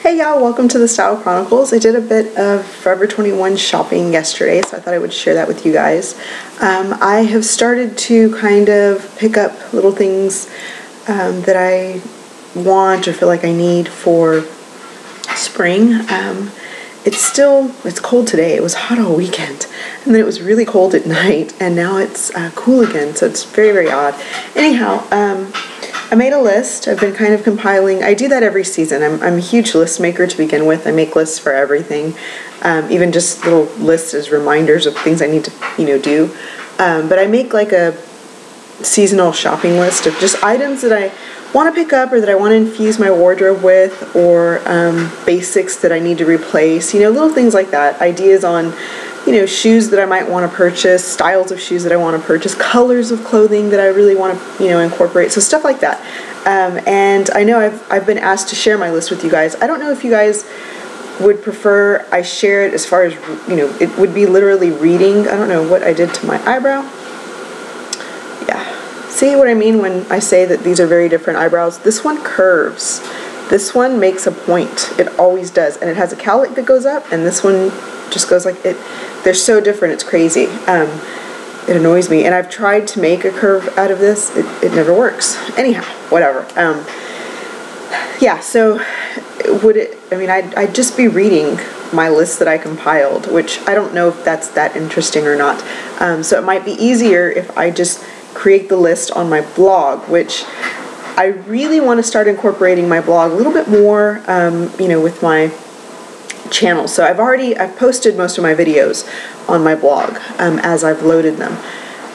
Hey y'all, welcome to the Style Chronicles. I did a bit of Forever 21 shopping yesterday, so I thought I would share that with you guys. I have started to kind of pick up little things that I want or feel like I need for spring. It's cold today. It was hot all weekend, and then it was really cold at night, and now it's cool again, so it's very, very odd. Anyhow, I made a list. I've been kind of compiling. I do that every season. I'm a huge list maker to begin with. I make lists for everything, even just little lists as reminders of things I need to, do. But I make like a seasonal shopping list of just items that I want to pick up or that I want to infuse my wardrobe with, or basics that I need to replace. Little things like that. Ideas on shoes that I might want to purchase, styles of shoes that I want to purchase, colors of clothing that I really want to, incorporate. So stuff like that. And I know I've been asked to share my list with you guys. I don't know if you guys would prefer I share it as far as, it would be literally reading. I don't know what I did to my eyebrow. Yeah. See what I mean when I say that these are very different eyebrows? This one curves. This one makes a point. It always does. And it has a cowlick that goes up, and this one just goes like it. They're so different, it's crazy. It annoys me, and I've tried to make a curve out of this. It never works. Anyhow, whatever. Yeah, so I'd just be reading my list that I compiled, which I don't know if that's that interesting or not. So it might be easier if I just create the list on my blog, which I really want to start incorporating my blog a little bit more, with my channel. So I've posted most of my videos on my blog as I've loaded them,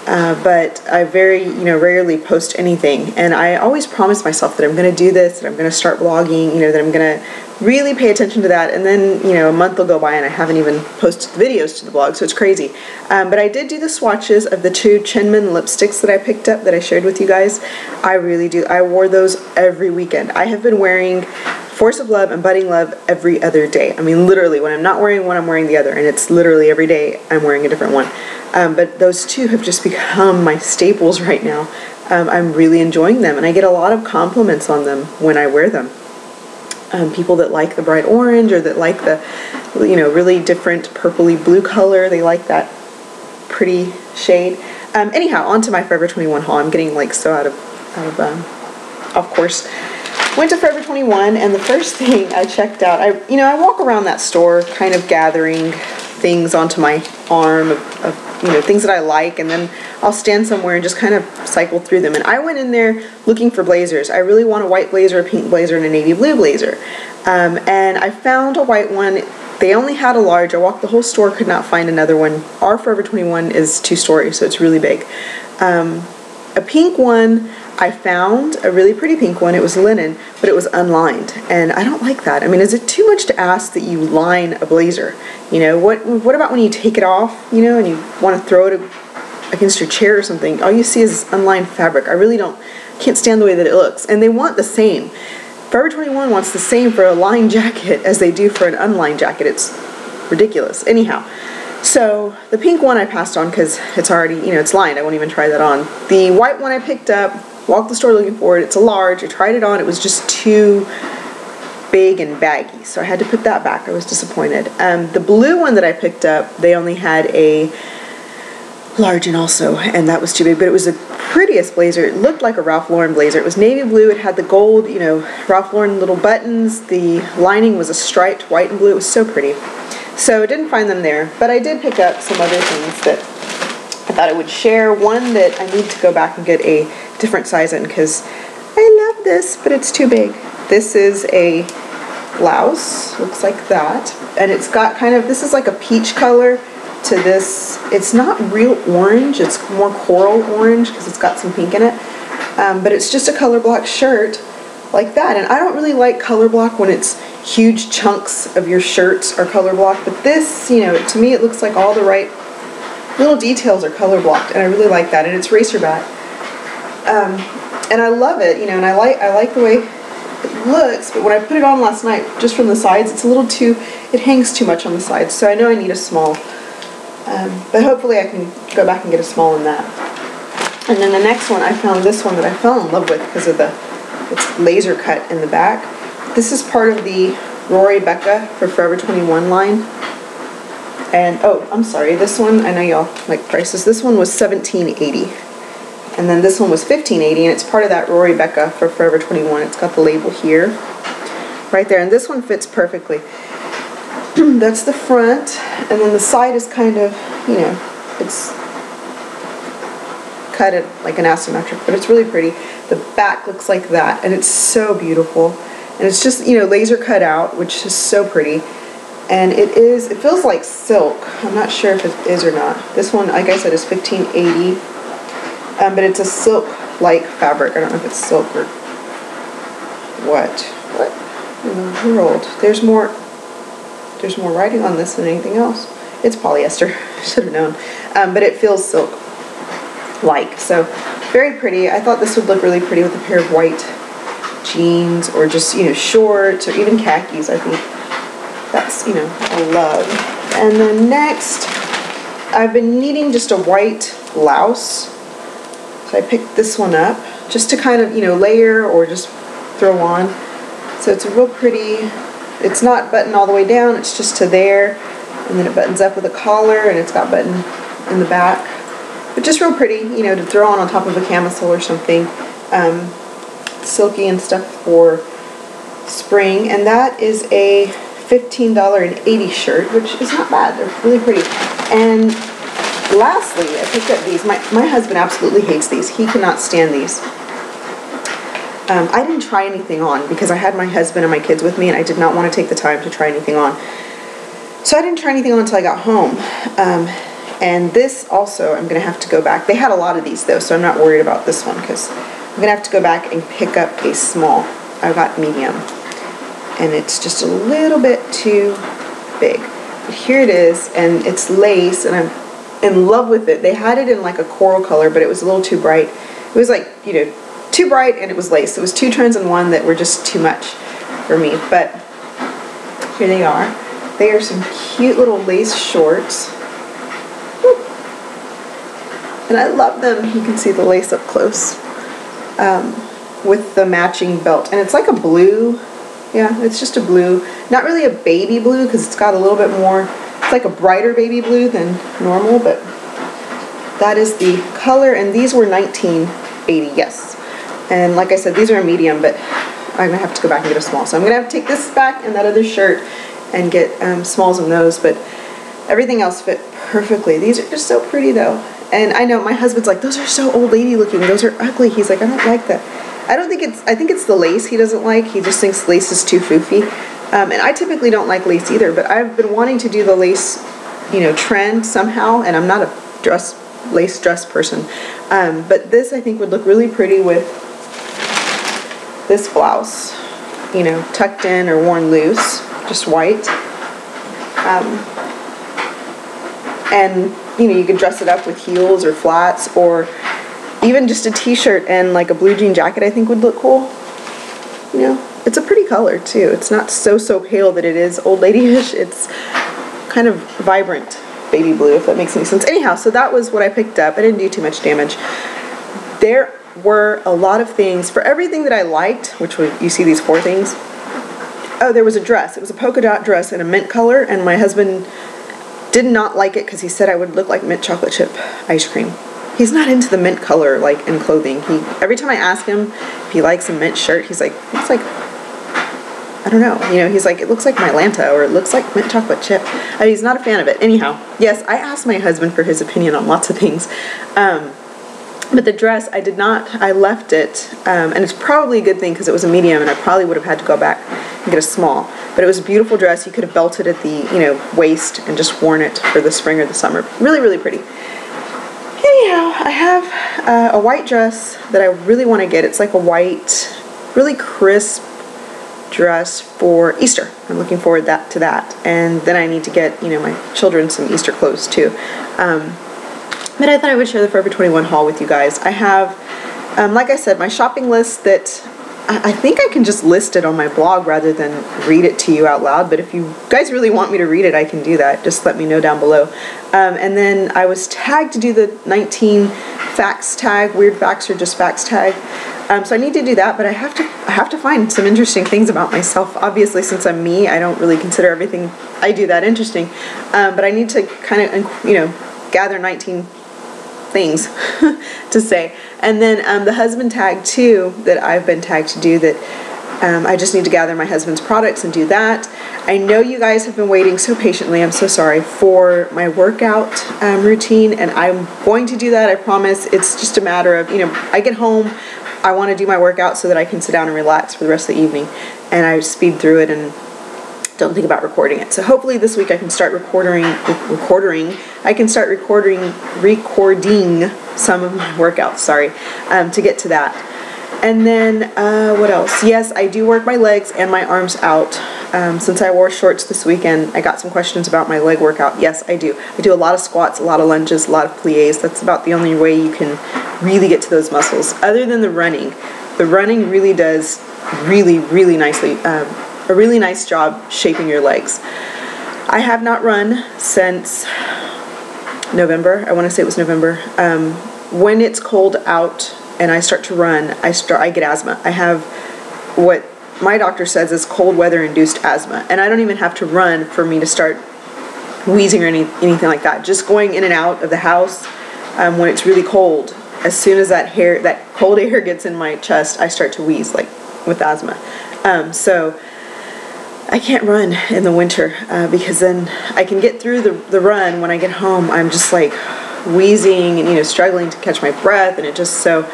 but I very rarely post anything, and I always promise myself that I'm going to do this, that I'm going to start blogging, that I'm going to really pay attention to that, and then a month will go by and I haven't even posted the videos to the blog, so it's crazy. But I did do the swatches of the two Chinman lipsticks that I picked up that I shared with you guys. I really do. I wore those every weekend. I have been wearing Force of Love and Budding Love every other day. I mean, literally, when I'm not wearing one, I'm wearing the other, and it's literally every day I'm wearing a different one. But those two have just become my staples right now. I'm really enjoying them, and I get a lot of compliments on them when I wear them. People that like the bright orange, or that like the, really different purpley blue color, they like that pretty shade. Anyhow, on to my Forever 21 haul. I'm getting like so out of course. Went to Forever 21, and the first thing I checked out, I walk around that store kind of gathering things onto my arm of things that I like, and then I'll stand somewhere and just kind of cycle through them. And I went in there looking for blazers. I really want a white blazer, a pink blazer, and a navy blue blazer. And I found a white one. They only had a large. I walked the whole store, could not find another one. Our Forever 21 is 2-story, so it's really big. A pink one, I found a really pretty pink one. It was linen, but it was unlined, and I don't like that. I mean, is it too much to ask that you line a blazer? What about when you take it off, and you want to throw it against your chair or something? All you see is unlined fabric. I really can't stand the way that it looks, and they want the same. Forever 21 wants the same for a lined jacket as they do for an unlined jacket. It's ridiculous. Anyhow, so the pink one I passed on because it's already, it's lined. I won't even try that on. The white one I picked up, walked the store looking for it. It's a large. I tried it on. It was just too big and baggy, so I had to put that back. I was disappointed. The blue one that I picked up, they only had a large and that was too big, but it was the prettiest blazer. It looked like a Ralph Lauren blazer. It was navy blue. It had the gold, Ralph Lauren little buttons. The lining was a striped white and blue. It was so pretty. So I didn't find them there, but I did pick up some other things that I thought I would share. One that I need to go back and get a different size in because I love this, but it's too big. This is a blouse, looks like that, and it's got this is like a peach color to this. It's not real orange, it's more coral orange because it's got some pink in it, but it's just a color block shirt like that. And I don't really like color block when it's huge chunks of your shirts are color blocked, but this, to me it looks like all the right little details are color blocked, and I really like that, and it's racer back. And I love it, and I like the way it looks, but when I put it on last night, just from the sides, it's a little it hangs too much on the sides, so I know I need a small. But hopefully I can go back and get a small in that. And then the next one, I found this one that I fell in love with because of it's laser cut in the back. This is part of the Rory Becca for Forever 21 line. And, oh, I'm sorry, this one, I know y'all like prices. This one was $17.80. And then this one was $15.80, and it's part of that Rory Becca for Forever 21. It's got the label here, right there. And this one fits perfectly. That's the front, and then the side is kind of, you know, it's cut it like an asymmetric, but it's really pretty. The back looks like that, and it's so beautiful. And it's just, you know, laser cut out, which is so pretty. And it feels like silk. I'm not sure if it is or not. This one, like I said, is $15.80. But it's a silk-like fabric. I don't know if it's silk or what. What in the world? There's more writing on this than anything else. It's polyester. I should have known. But it feels silk-like. So very pretty. I thought this would look really pretty with a pair of white jeans, or just, you know, shorts, or even khakis. I think that's, you know, I love. And then next, I've been needing just a white blouse. So I picked this one up just to kind of, you know, layer or just throw on. So it's a real pretty, it's not buttoned all the way down, it's just to there. And then it buttons up with a collar, and it's got button in the back. But just real pretty, you know, to throw on top of a camisole or something. Silky and stuff for spring. And that is a $15.80 shirt, which is not bad. They're really pretty. And lastly, I picked up these. My husband absolutely hates these. He cannot stand these. I didn't try anything on because I had my husband and my kids with me, and I did not want to take the time to try anything on. So I didn't try anything on until I got home. And this also, I'm going to have to go back. They had a lot of these though, so I'm not worried about this one because I'm going to have to go back and pick up a small. I got medium. And it's just a little bit too big. But here it is, and it's lace, and I'm in love with it. They had it in like a coral color, but it was a little too bright. It was like, you know, too bright, and it was lace. It was two trends in one that were just too much for me. But here they are. They are some cute little lace shorts. Woo. And I love them. You can see the lace up close. With the matching belt. And it's like a blue. Yeah, it's just a blue. Not really a baby blue because it's got a little bit more, it's like a brighter baby blue than normal, but that is the color. And these were $19.80, yes. And like I said, these are a medium, but I'm going to have to go back and get a small. So I'm going to have to take this back and that other shirt and get smalls in those, but everything else fit perfectly. These are just so pretty though. And I know my husband's like, those are so old lady looking. Those are ugly. He's like, I don't like that. I think it's the lace he doesn't like. He just thinks lace is too foofy. And I typically don't like lace either, but I've been wanting to do the lace, you know, trend somehow, and I'm not a lace dress person. But this I think would look really pretty with this blouse, you know, tucked in or worn loose, just white. And, you know, you could dress it up with heels or flats, or even just a t-shirt and like a blue jean jacket I think would look cool. You know, it's a pretty color too. It's not so pale that it is old lady-ish. It's kind of vibrant baby blue, if that makes any sense. Anyhow, so that was what I picked up. I didn't do too much damage. There were a lot of things for everything that I liked, which was, you see these 4 things. Oh, there was a dress. It was a polka dot dress in a mint color, and my husband did not like it because he said I would look like mint chocolate chip ice cream. He's not into the mint color, like, in clothing. Every time I ask him if he likes a mint shirt, he's like, looks like, I don't know, you know, he's like, it looks like Mylanta, or it looks like mint chocolate chip. I mean, he's not a fan of it. Anyhow, yes, I asked my husband for his opinion on lots of things. But the dress, I did not, I left it, and it's probably a good thing because it was a medium, and I probably would have had to go back and get a small. But it was a beautiful dress. You could have belted at the, you know, waist and just worn it for the spring or the summer. Really, really pretty. Anyhow, I have a white dress that I really want to get. It's like a white, really crisp dress for Easter. I'm looking forward to that. And then I need to get, you know, my children some Easter clothes too. But I thought I would share the Forever 21 haul with you guys. I have, like I said, my shopping list that I think I can just list it on my blog rather than read it to you out loud. But if you guys really want me to read it, I can do that. Just let me know down below. And then I was tagged to do the 19 facts tag, weird facts or just facts tag. So I need to do that, but I have to find some interesting things about myself. Obviously, since I'm me, I don't really consider everything I do that interesting. But I need to kind of, you know, gather 19 things to say. And then the husband tag too, that I've been tagged to do, that I just need to gather my husband's products and do that. I know you guys have been waiting so patiently, I'm so sorry, for my workout routine, and I'm going to do that, I promise. It's just a matter of, you know, I get home, I want to do my workout so that I can sit down and relax for the rest of the evening, and I speed through it and don't think about recording it. So hopefully this week I can start recording some of my workouts, sorry, to get to that. And then, what else? Yes, I do work my legs and my arms out. Since I wore shorts this weekend, I got some questions about my leg workout. Yes, I do. I do a lot of squats, a lot of lunges, a lot of plies. That's about the only way you can really get to those muscles, other than the running. The running really does really nicely, a really nice job shaping your legs. I have not run since November. I want to say it was November. When it's cold out and I start to run, I get asthma. I have what my doctor says is cold weather induced asthma, and I don't even have to run for me to start wheezing or anything like that. Just going in and out of the house when it's really cold, as soon as that cold air gets in my chest, I start to wheeze, like with asthma. So I can't run in the winter because then I can get through the run. When I get home, I'm just like wheezing and, you know, struggling to catch my breath, and so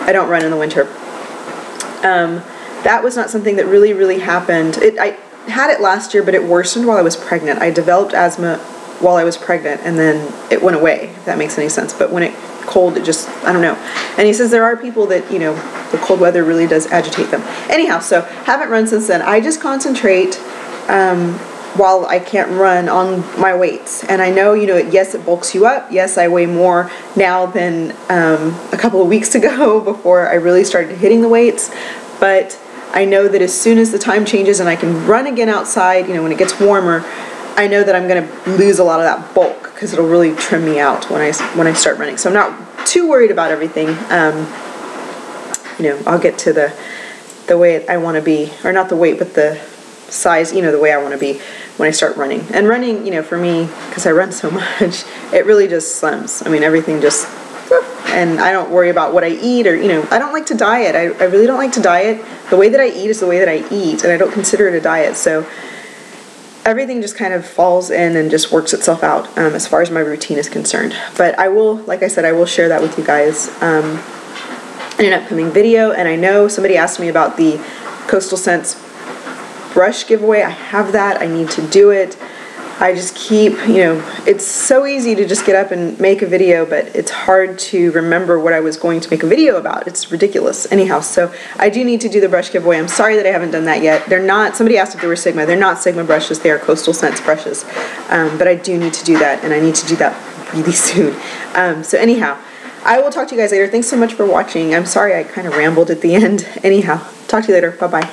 I don't run in the winter. That was not something that really happened. I had it last year, but it worsened while I was pregnant. I developed asthma while I was pregnant, and then it went away, if that makes any sense. But when it cold, it just, I don't know. And he says there are people that, you know, the cold weather really does agitate them. Anyhow, so haven't run since then. I just concentrate while I can't run on my weights. And I know, you know, yes, it bulks you up. Yes, I weigh more now than a couple of weeks ago before I really started hitting the weights. But I know that as soon as the time changes and I can run again outside, you know, when it gets warmer, I know that I'm going to lose a lot of that bulk, because it'll really trim me out when I start running. So I'm not too worried about everything. You know, I'll get to the weight I want to be, or not the weight, but the size, you know, the way I want to be when I start running. And running, you know, for me, because I run so much, it really just slims. I mean, everything just, and I don't worry about what I eat, or, you know, I don't like to diet. I really don't like to diet. The way that I eat is the way that I eat, and I don't consider it a diet. So everything just kind of falls in and just works itself out as far as my routine is concerned. But I will, like I said, I will share that with you guys in an upcoming video. And I know somebody asked me about the Coastal Scents brush giveaway. I have that. I need to do it. I just keep, you know, it's so easy to just get up and make a video, but it's hard to remember what I was going to make a video about. It's ridiculous. Anyhow, so I do need to do the brush giveaway. I'm sorry that I haven't done that yet. They're not, somebody asked if they were Sigma. They're not Sigma brushes. They are Coastal Scents brushes. But I do need to do that, and I need to do that really soon. So anyhow, I will talk to you guys later. Thanks so much for watching. I'm sorry I kind of rambled at the end. Anyhow, talk to you later. Bye-bye.